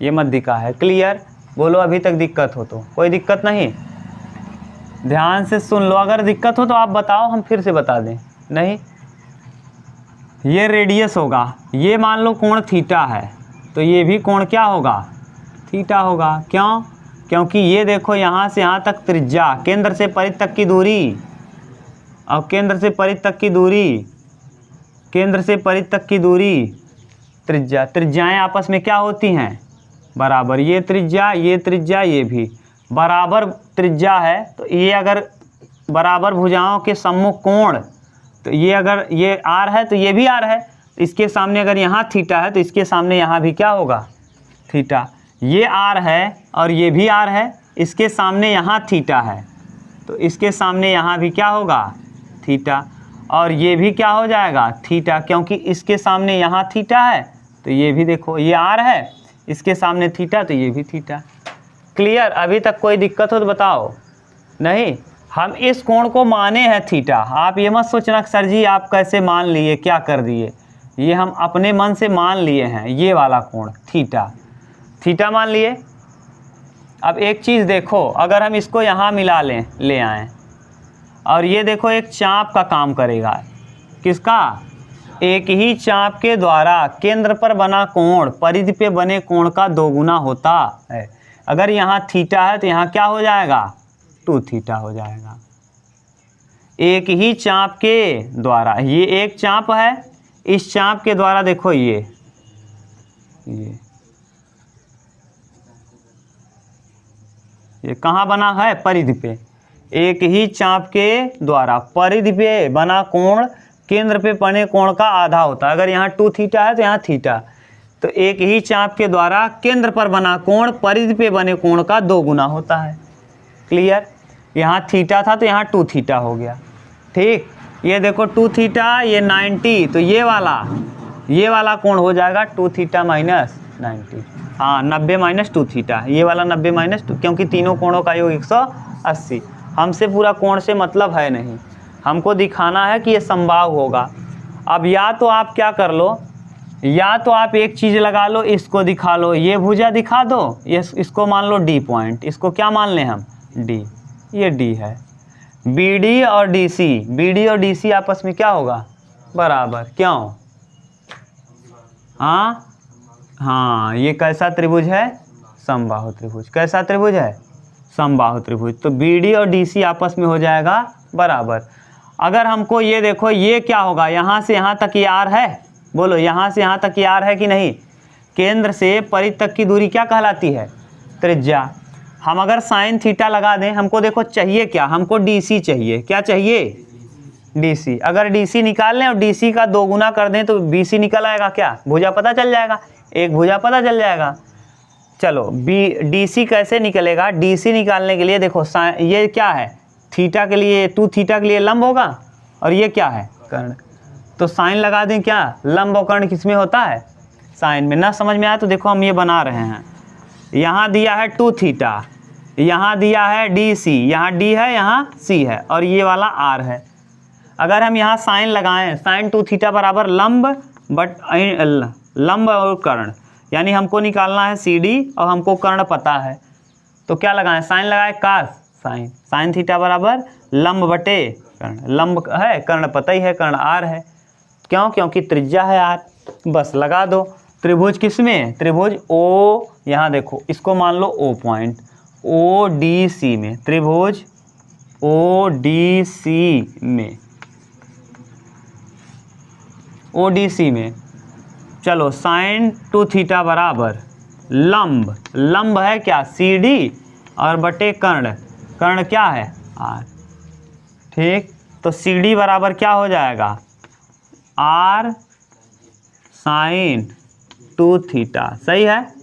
ये मध्यिका है। क्लियर, बोलो अभी तक दिक्कत हो तो। कोई दिक्कत नहीं, ध्यान से सुन लो। अगर दिक्कत हो तो आप बताओ, हम फिर से बता दें। नहीं, ये रेडियस होगा। ये मान लो कोण थीटा है, तो ये भी कोण क्या होगा, थीटा होगा। क्यों, क्योंकि ये देखो यहाँ से यहाँ तक त्रिज्या, केंद्र से परिध तक की दूरी, और केंद्र से परिध तक की दूरी, केंद्र से परिध तक की दूरी त्रिज्या। त्रिज्याएँ आपस में क्या होती हैं, बराबर। ये त्रिज्या, ये त्रिज्या, ये भी बराबर त्रिज्या है। तो ये अगर बराबर भुजाओं के सम्मुख कोण, तो ये अगर ये आर है तो ये भी आर है। इसके सामने अगर यहाँ थीटा है तो इसके सामने यहाँ भी क्या होगा, थीटा। ये आर है और ये भी आर है। इसके सामने यहाँ थीटा है तो इसके सामने यहाँ भी क्या होगा, थीटा। और ये भी क्या हो जाएगा थीटा, क्योंकि इसके सामने यहाँ थीटा है तो ये भी देखो ये आर है, इसके सामने थीटा तो ये भी थीटा। क्लियर? अभी तक कोई दिक्कत हो तो बताओ। नहीं, हम इस कोण को माने हैं थीटा। आप ये मत सोचना सर जी आप कैसे मान लिए, क्या कर दिए, ये हम अपने मन से मान लिए हैं, ये वाला कोण थीटा, थीटा मान लिए। अब एक चीज़ देखो, अगर हम इसको यहाँ मिला ले आएँ और ये देखो एक चाप का काम करेगा, किसका? एक ही चाप के द्वारा केंद्र पर बना कोण परिधि पे बने कोण का दोगुना होता है। अगर यहाँ थीटा है तो यहाँ क्या हो जाएगा 2 थीटा हो जाएगा। एक ही चाप के द्वारा, ये एक चाप है, इस चाप के द्वारा देखो ये कहाँ बना है? परिधि पे। एक ही चाप के द्वारा परिधि पे बना कोण केंद्र पे बने कोण का आधा होता है। अगर यहाँ 2 थीटा है तो यहाँ थीटा, तो एक ही चाप के द्वारा केंद्र पर बना कोण परिधि पे बने कोण का 2 गुना होता है। क्लियर? यहाँ थीटा था तो यहाँ 2 थीटा हो गया। ठीक, ये देखो 2 थीटा, ये 90, तो ये वाला कोण हो जाएगा 2 थीटा माइनस 90। हाँ, 90 माइनस 2 थीटा, ये वाला 90 माइनस 2, क्योंकि तीनों कोणों का योग 180। हमसे पूरा कोण से मतलब है नहीं, हमको दिखाना है कि ये समबाहु होगा। अब या तो आप क्या कर लो, या तो आप एक चीज़ लगा लो, इसको दिखा लो, ये भुजा दिखा दो, ये इसको मान लो डी पॉइंट, इसको क्या मान लें हम? डी, ये डी है। BD और DC आपस में क्या होगा? बराबर। क्यों? हाँ, ये कैसा त्रिभुज है? समबाहु त्रिभुज। कैसा त्रिभुज है? समबाहु त्रिभुज। तो BD और DC आपस में हो जाएगा बराबर। अगर हमको ये देखो, ये क्या होगा? यहाँ से यहाँ तक ये आर है, बोलो यहाँ से यहाँ तक ये आर है कि नहीं? केंद्र से परिधि तक की दूरी क्या कहलाती है? त्रिज्या। हम अगर साइन थीटा लगा दें, हमको देखो चाहिए क्या? हमको DC चाहिए। क्या चाहिए? DC। अगर DC निकाल लें और DC का 2 गुना कर दें तो BC निकल आएगा क्या? भुजा पता चल जाएगा, एक भुजा पता चल जाएगा। चलो DC कैसे निकलेगा? DC निकालने के लिए देखो ये क्या है? थीटा के लिए 2 थीटा के लिए लंब होगा, और ये क्या है? कर्ण। तो साइन लगा दें क्या? लंब और कर्ण किस में होता है? साइन में। ना समझ में आया तो देखो हम ये बना रहे हैं। यहाँ दिया है 2 थीटा, यहाँ दिया है DC, यहाँ D है, यहाँ C है, और ये वाला R है। अगर हम यहाँ साइन लगाएं, साइन 2 थीटा बराबर लंब लंब और कर्ण, यानी हमको निकालना है CD और हमको कर्ण पता है, तो क्या लगाएं? साइन लगाएं कास साइन, साइन थीटा बराबर लंब बटे कर्ण। लंब है, कर्ण पता ही है, कर्ण R है। क्यों? क्योंकि त्रिज्या है R। बस लगा दो। त्रिभुज किस में? त्रिभुज O, यहाँ देखो इसको मान लो O पॉइंट, ODC में, त्रिभुज ODC में, ODC में। चलो साइन 2 थीटा बराबर लंब, लंब है क्या? CD और बटे कर्ण, कर्ण क्या है? R। ठीक, तो CD बराबर क्या हो जाएगा? R sine 2 theta. सही है।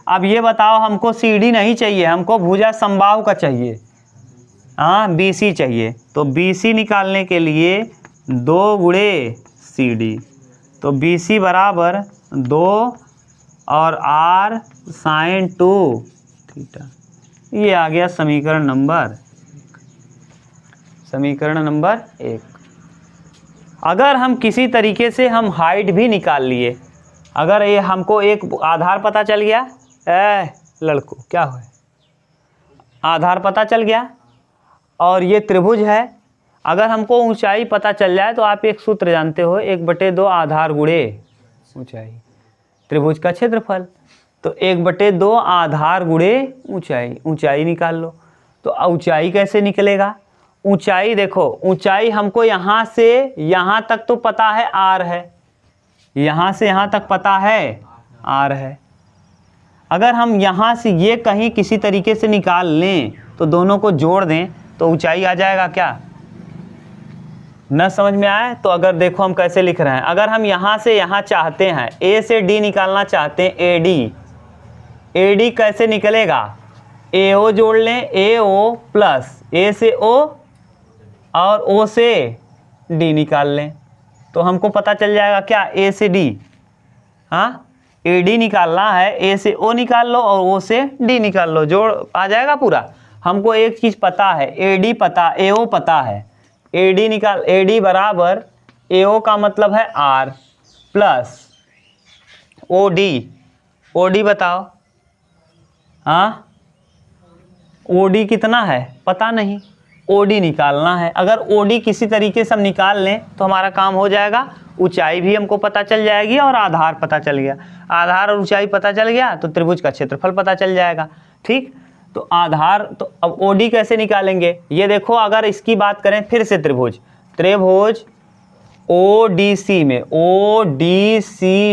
अब ये बताओ, हमको CD नहीं चाहिए, हमको भुजा समबाहु का चाहिए। हाँ, BC चाहिए। तो BC निकालने के लिए 2 गुणे CD, तो BC बराबर 2 और R साइन 2 थीटा। ये आ गया समीकरण नंबर 1। अगर हम किसी तरीके से हम हाइट भी निकाल लिए, अगर ये हमको एक आधार पता चल गया, लड़कों क्या हुआ? आधार पता चल गया और ये त्रिभुज है। अगर हमको ऊंचाई पता चल जाए तो आप एक सूत्र जानते हो, 1/2 आधार गुणे ऊंचाई, त्रिभुज का क्षेत्रफल। तो 1/2 आधार गुणे ऊंचाई, ऊंचाई निकाल लो। तो ऊंचाई कैसे निकलेगा? ऊंचाई देखो, ऊंचाई हमको यहाँ से यहाँ तक तो पता है R है, यहाँ से यहाँ तक पता है R है। अगर हम यहाँ से ये कहीं किसी तरीके से निकाल लें तो दोनों को जोड़ दें तो ऊंचाई आ जाएगा क्या? न समझ में आए तो अगर देखो हम कैसे लिख रहे हैं, अगर हम यहाँ से यहाँ चाहते हैं, A से D निकालना चाहते हैं, AD कैसे निकलेगा? AO जोड़ लें, AO प्लस A से O और O से डी निकाल लें तो हमको पता चल जाएगा क्या, ए से डी। हाँ, ए डी निकालना है, ए से ओ निकाल लो और ओ से डी निकाल लो, जोड़ आ जाएगा पूरा। हमको एक चीज़ पता है, ए डी पता, ए ओ पता है, ए डी निकाल, ए डी बराबर ए ओ का मतलब है आर प्लस ओ डी बताओ। हाँ, ओ डी कितना है पता नहीं, ओ डी निकालना है। अगर ओ डी किसी तरीके से हम निकाल लें तो हमारा काम हो जाएगा, ऊंचाई भी हमको पता चल जाएगी और आधार पता चल गया। आधार और ऊंचाई पता चल गया तो त्रिभुज का क्षेत्रफल पता चल जाएगा। ठीक, तो आधार, तो अब ओ डी कैसे निकालेंगे, ये देखो, अगर इसकी बात करें फिर से त्रिभुज ओ डी सी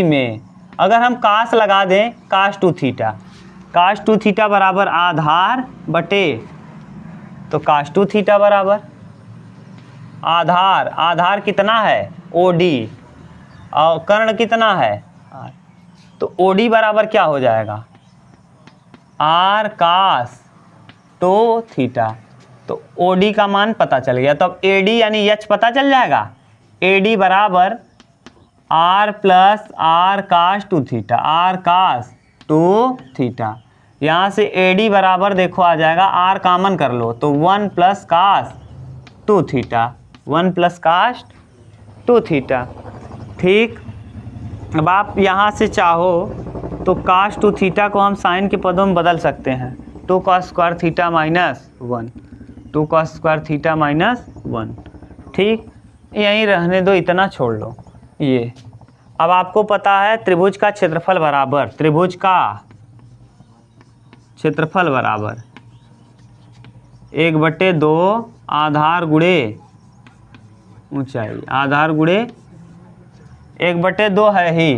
में अगर हम कास लगा दें, कास टू थीटा बराबर आधार बटे, तो कास टू थीटा बराबर आधार कितना है ओ डी और कर्ण कितना है आर, तो ओ डी बराबर क्या हो जाएगा आर कास टू थीटा। तो ओ डी का मान पता चल गया, तो अब ए डी यानी एच पता चल जाएगा, ए डी बराबर R plus R cos two theta. यहाँ से ए डी बराबर देखो आ जाएगा, आर कॉमन कर लो तो 1 प्लस कास टू थीटा। ठीक, अब आप यहाँ से चाहो तो कास टू थीटा को हम साइन के पदों में बदल सकते हैं, 2 cos स्क्वायर थीटा माइनस 1। ठीक, यहीं रहने दो, इतना छोड़ लो ये। अब आपको पता है त्रिभुज का क्षेत्रफल बराबर 1/2 आधार गुणे ऊंचाई, आधार गुणे 1/2 है ही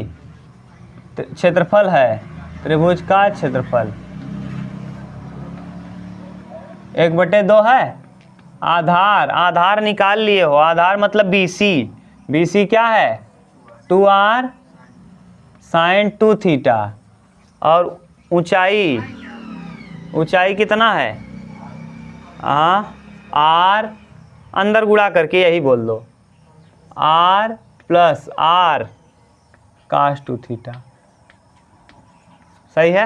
क्षेत्रफल है, त्रिभुज का क्षेत्रफल 1/2 है। आधार निकाल लिए हो, आधार मतलब BC क्या है 2r साइन टू थीटा, और ऊंचाई कितना है आर, अंदर गुणा करके यही बोल दो, R plus R cos two theta. सही है।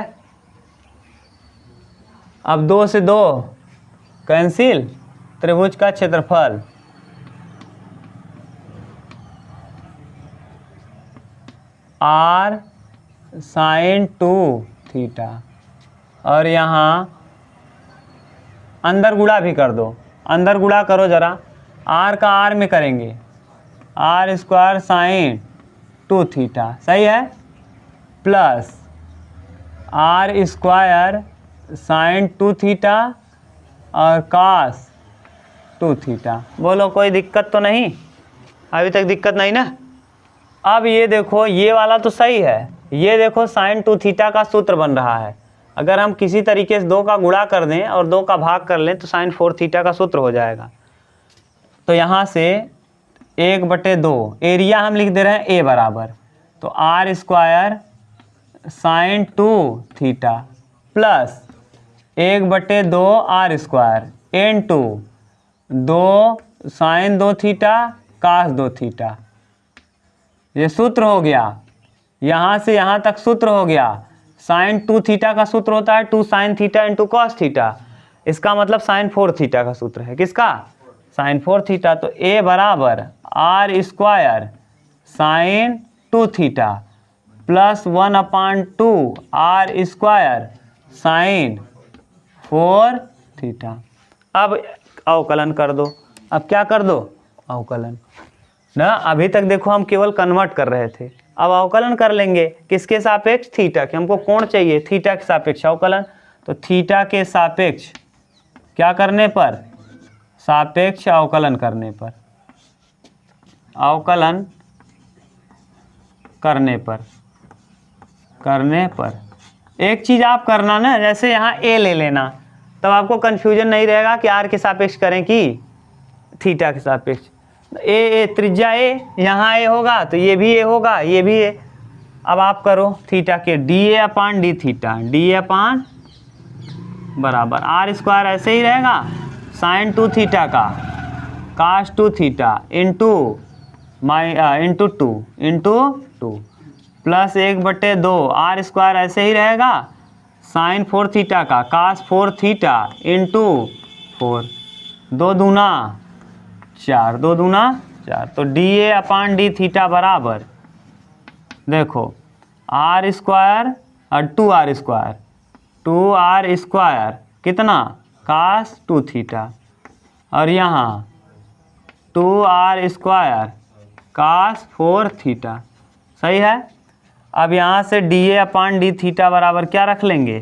अब 2 से 2 कैंसिल, त्रिभुज का क्षेत्रफल आर साइन टू थीटा, और यहाँ अंदर गुणा भी कर दो, अंदर गुणा करो जरा, आर का आर में करेंगे, R square sine two theta, सही है, plus R square sine two theta और कास टू थीटा। बोलो कोई दिक्कत तो नहीं, अभी तक दिक्कत नहीं ना। अब ये देखो, ये वाला तो सही है, ये देखो साइन टू थीटा का सूत्र बन रहा है। अगर हम किसी तरीके से 2 का गुणा कर दें और 2 का भाग कर लें तो साइन 4 थीटा का सूत्र हो जाएगा। तो यहाँ से 1/2 एरिया हम लिख दे रहे हैं ए बराबर, तो R square sine two theta plus 1/2 R square into 2 sine 2 theta cos 2 theta. ये सूत्र हो गया, यहाँ से यहाँ तक सूत्र हो गया। साइन 2 थीटा का सूत्र होता है 2 sine theta into cos theta, इसका मतलब साइन 4 थीटा का सूत्र है, किसका साइन 4 थीटा। तो ए बराबर R square sine 2 theta plus 1/2 R square sine 4 theta. अब अवकलन कर दो, अब क्या कर दो अवकलन ना। अभी तक देखो हम केवल कन्वर्ट कर रहे थे, अब अवकलन कर लेंगे किसके सापेक्ष, थीटा के। हमको कोण चाहिए, थीटा के सापेक्ष अवकलन, तो थीटा के सापेक्ष क्या करने पर, सापेक्ष अवकलन करने पर, अवकलन करने पर एक चीज़ आप करना ना, जैसे यहाँ ए ले लेना, तब आपको कन्फ्यूजन नहीं रहेगा कि आर के सापेक्ष करें कि थीटा के सापेक्ष। ए त्रिज्या ए, यहाँ ए होगा तो ये भी ए होगा, ये भी ए। अब आप करो थीटा के DA/d थीटा, DA/ बराबर आर स्क्वायर ऐसे ही रहेगा साइन 2 थीटा का cos 2 theta into two plus 1/2 R square ऐसे ही रहेगा साइन 4 थीटा का कास 4 थीटा इंटू 4 2 दूना 4 2 दूना 4 तो D A upon D theta बराबर देखो आर स्क्वायर और 2r स्क्वायर कितना कास 2 थीटा और यहाँ 2r स्क्वायर कास 4 थीटा सही है। अब यहाँ से D A upon D theta बराबर क्या रख लेंगे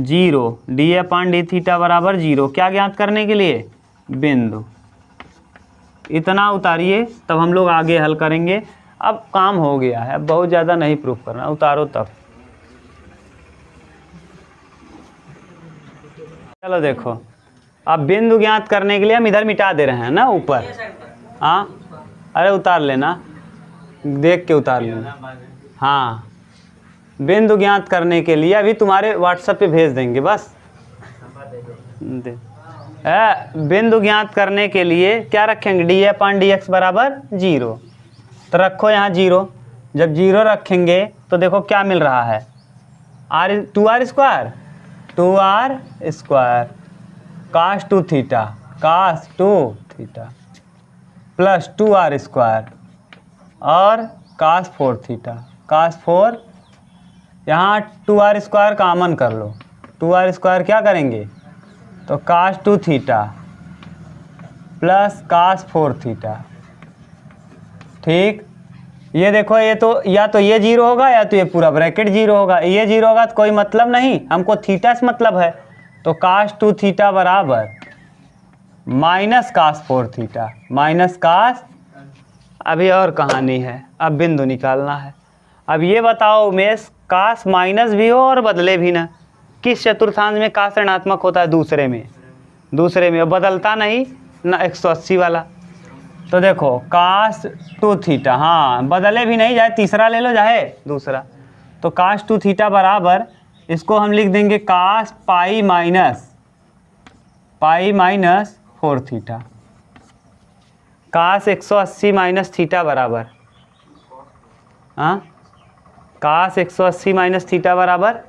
0 D A upon D theta बराबर 0 क्या ज्ञात करने के लिए बिंदु। इतना उतारिए तब हम लोग आगे हल करेंगे। अब काम हो गया है, अब बहुत ज़्यादा नहीं प्रूफ करना, उतारो तब। चलो देखो अब बिंदु ज्ञात करने के लिए हम इधर मिटा दे रहे हैं ना ऊपर। हाँ अरे उतार लेना, देख के उतार लेना। हाँ बिंदु ज्ञात करने के लिए अभी तुम्हारे व्हाट्सएप पे भेज देंगे बस। बिंदु ज्ञात करने के लिए क्या रखेंगे डी अपान डी एक्स बराबर 0 तो रखो यहाँ 0। जब 0 रखेंगे तो देखो क्या मिल रहा है 2r स्क्वायर कास 2 थीटा प्लस 2r स्क्वायर और कास 4 थीटा कास 4 यहाँ 2r स्क्वायर कॉमन कर लो 2r स्क्वायर क्या करेंगे तो cos 2 theta plus cos 4 theta. ठीक ये देखो ये तो या तो ये 0 होगा या तो ये पूरा ब्रैकेट 0 होगा। ये 0 होगा तो कोई मतलब नहीं, हमको थीटा से मतलब है। तो कास 2 थीटा बराबर minus cos 4 theta minus cos. अभी और कहानी है, अब बिंदु निकालना है। अब ये बताओ उमेश कास माइनस भी हो और बदले भी ना, किस चतुर्थांश में कास ऋणात्मक होता है दूसरे में बदलता नहीं ना 180 वाला। तो देखो कास 2 थीटा हाँ बदले भी नहीं, चाहे तीसरा ले लो चाहे दूसरा। तो कास 2 थीटा बराबर इसको हम लिख देंगे cos pi minus 4 theta cos 180 minus theta बराबर हाँ कास 180 माइनस थीटा बराबर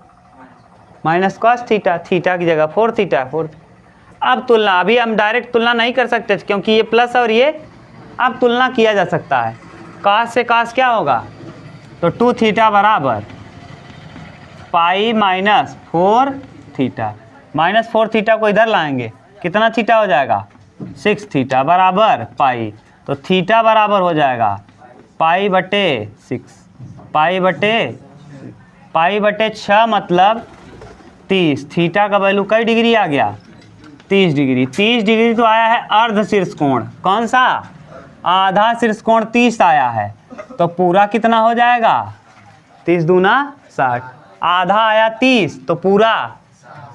माइनस कॉस थीटा की जगह 4 थीटा। अब तुलना अभी हम डायरेक्ट तुलना नहीं कर सकते क्योंकि ये प्लस और ये अब तुलना किया जा सकता है। कास से कास क्या होगा तो 2 थीटा बराबर पाई माइनस 4 थीटा माइनस 4 थीटा को इधर लाएंगे कितना थीटा हो जाएगा 6 थीटा बराबर पाई। तो थीटा बराबर हो जाएगा पाई बटे 6 पाई बटे 6 मतलब 30। थीटा का वैल्यू कई डिग्री आ गया 30 डिग्री। 30 डिग्री तो आया है अर्ध शीर्ष कोण, कौन सा आधा शीर्ष कोण 30 आया है। तो पूरा कितना हो जाएगा 30 दूना 60। आधा आया 30 तो पूरा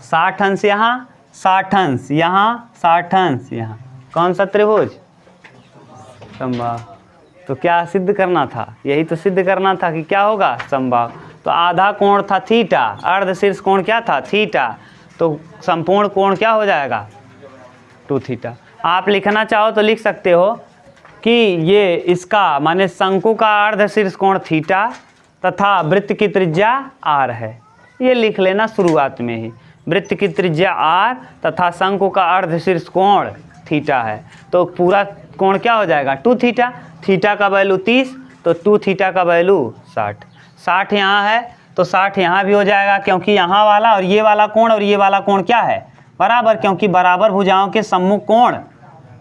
60 अंश यहाँ 60 अंश यहाँ 60 अंश यहाँ। कौन सा त्रिभुज समबाहु। तो क्या सिद्ध करना था, यही तो सिद्ध करना था कि क्या होगा समबाहु। तो आधा कोण था थीटा, अर्ध शीर्ष कोण क्या था थीटा, तो संपूर्ण कोण क्या हो जाएगा 2 थीटा। आप लिखना चाहो तो लिख सकते हो कि ये इसका माने शंकु का अर्ध शीर्ष कोण थीटा तथा वृत्त की त्रिज्या r है। ये लिख लेना शुरुआत में ही, वृत्त की त्रिज्या r तथा शंकु का अर्ध शीर्ष कोण थीटा है। तो पूरा कोण क्या हो जाएगा 2 थीटा। थीटा का वैल्यू 30 तो 2 थीटा का वैल्यू 60। 60 यहाँ है तो 60 यहाँ भी हो जाएगा क्योंकि यहाँ वाला और ये वाला कोण क्या है बराबर, क्योंकि बराबर भुजाओं के सम्मुख कोण।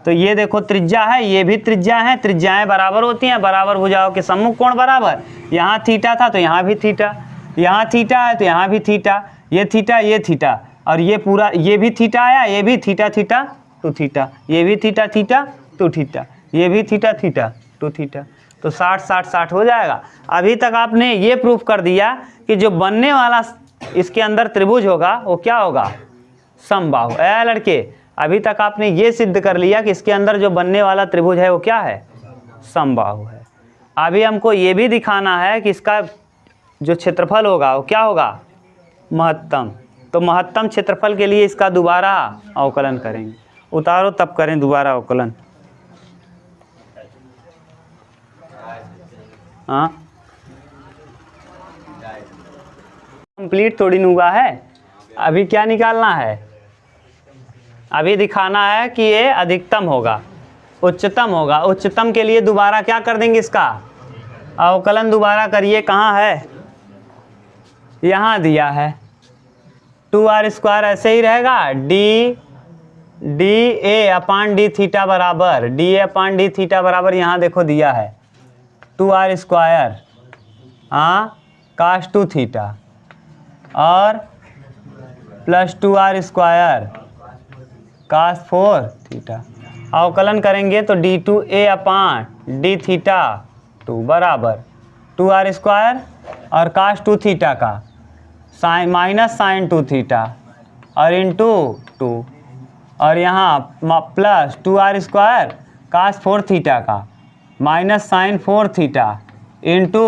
तो ये देखो त्रिज्या है, ये भी त्रिज्या है, त्रिज्याएं बराबर होती हैं, बराबर भुजाओं के सम्मुख कोण बराबर। यहाँ थीटा था तो यहाँ भी थीटा, यहाँ थीटा है तो यहाँ भी थीटा, ये थीटा और ये पूरा ये भी थीटा आया, ये भी थीटा 2 थीटा, ये भी थीटा 2 थीटा, ये भी थीटा 2 थीटा। तो 60 हो जाएगा। अभी तक आपने ये प्रूफ कर दिया कि जो बनने वाला इसके अंदर त्रिभुज होगा वो क्या होगा समबाहु। लड़के अभी तक आपने ये सिद्ध कर लिया कि इसके अंदर जो बनने वाला त्रिभुज है वो क्या है समबाहु है। अभी हमको ये भी दिखाना है कि इसका जो क्षेत्रफल होगा वो क्या होगा महत्तम। तो महत्तम क्षेत्रफल के लिए इसका दोबारा अवकलन करेंगे। उतारो तब करें दोबारा अवकलन। हाँ, कंप्लीट थोड़ी न हुआ है। अभी क्या निकालना है? अभी दिखाना है कि ये अधिकतम होगा, उच्चतम होगा। उच्चतम के लिए दोबारा क्या कर देंगे? इसका अवकलन दोबारा करिए। कहाँ है? यहाँ दिया है 2r² ऐसे ही रहेगा। D A upon D theta बराबर डी थीटा बराबर यहाँ देखो दिया है 2r² हाँ cos 2 थीटा और प्लस 2r² cos 4 थीटा। अवकलन करेंगे तो d2a अपान डी थीटा 2 बराबर 2r² और cos 2 थीटा का साइन माइनस साइन 2 थीटा और इंटू 2 और यहाँ प्लस 2r² cos 4 थीटा का माइनस साइन 4 थीटा इंटू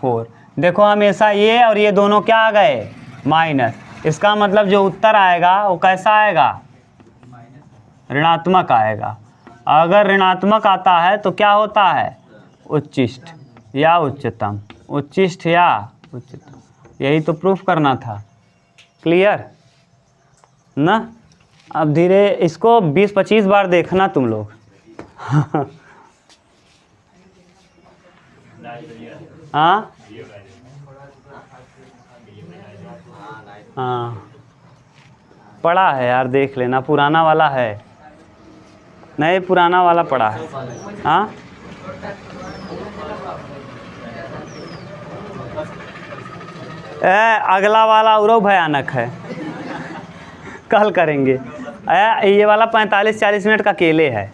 4। देखो हमेशा ये और ये दोनों क्या आ गए? माइनस। इसका मतलब जो उत्तर आएगा वो कैसा आएगा? ऋणात्मक आएगा। अगर ऋणात्मक आता है तो क्या होता है? उच्चिष्ट या उच्चतम। उच्चिष्ट या उच्चतम, यही तो प्रूफ करना था। क्लियर ना? अब धीरे इसको 20-25 बार देखना तुम लोग। हाँ हाँ, पढ़ा है यार, देख लेना। पुराना वाला है, नहीं पुराना वाला पढ़ा है। हाँ अगला वाला और भयानक है, कल करेंगे। ये वाला 45-40 मिनट का अकेले है।